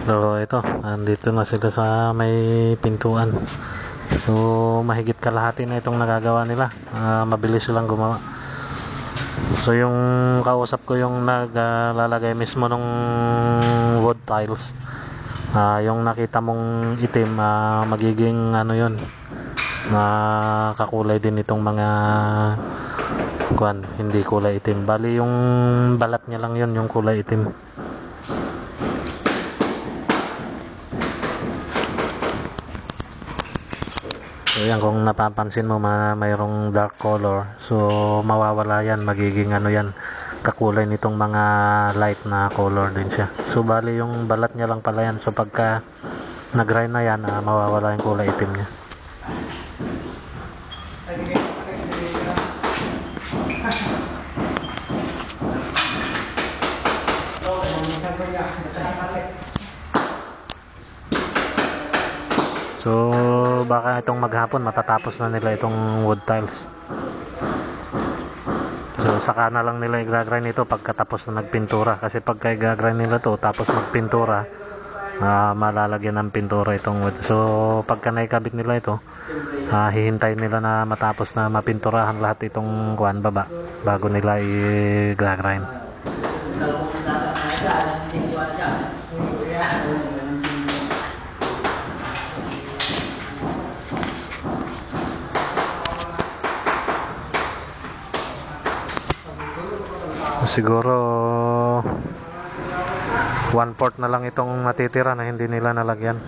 So ito, andito na sila sa may pintuan. So mahigit kalahati na itong nagagawa nila. Mabilis silang gumawa. So yung kausap ko yung naglalagay mismo ng wood tiles. Yung nakita mong itim, magiging ano yun, kakulay din itong mga kuan, hindi kulay itim. Bali yung balat niya lang yun, yung kulay itim. So yan, kung napapansin mo mayroong dark color, so mawawala yan, magiging ano yan, kakulay nitong mga light na color din siya. So bali yung balat niya lang pala yan, so pagka nag-grind na yan, mawawala yung kulay itim niya. So baka itong maghapon matatapos na nila itong wood tiles. So saka na lang nila i-grind ito pagkatapos na nagpintura, kasi pagka i-grind nila to tapos magpintura, malalagyan ng pintura itong wood. So pagka naikabit nila ito, hihintayin nila na matapos na mapinturahan lahat itong kuan baba bago nila i-grind. Siguro 1/4 na lang itong matitira na hindi nila nalagyan.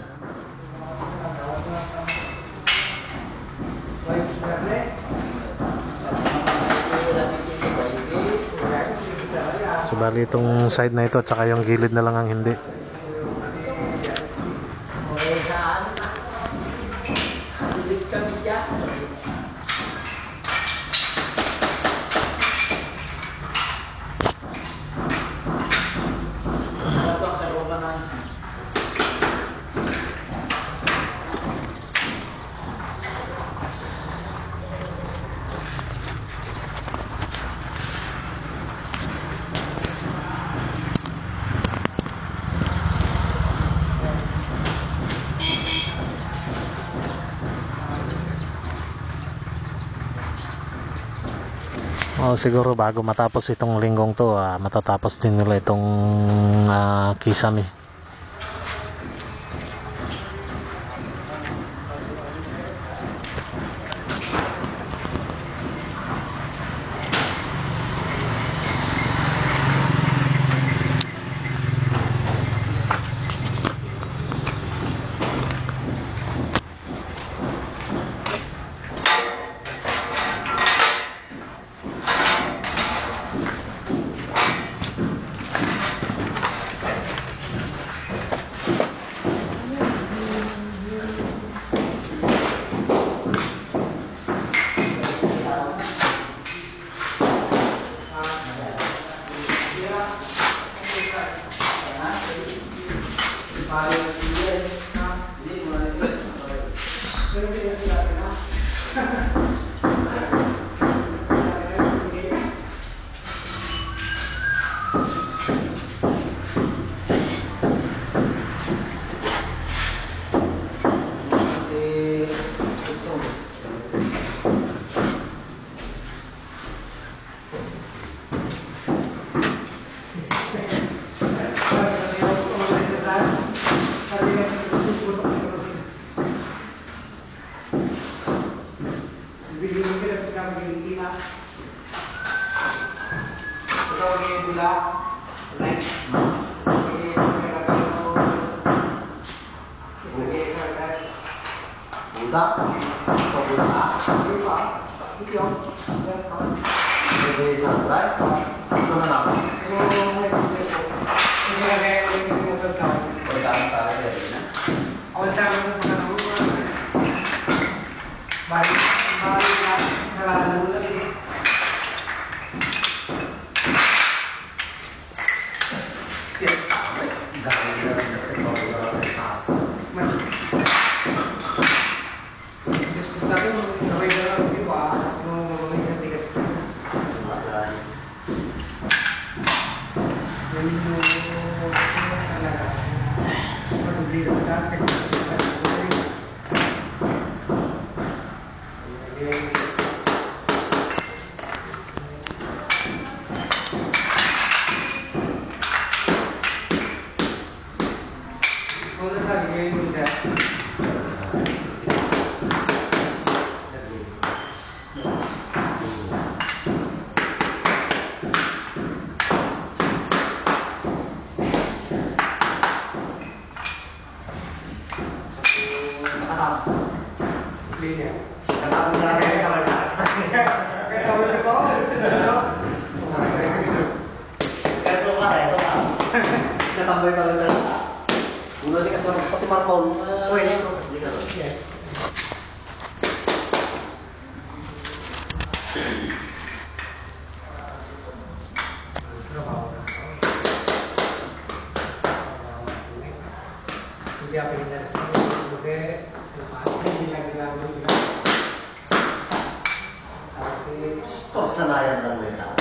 So bali itong side na ito at saka yung gilid na lang ang hindi. Siguro bago matapos itong linggong to, matatapos din nila itong kisame. Tambay kalau saya. Mulai dikasih seperti marpon. Oh ini. Senayan dan mereka.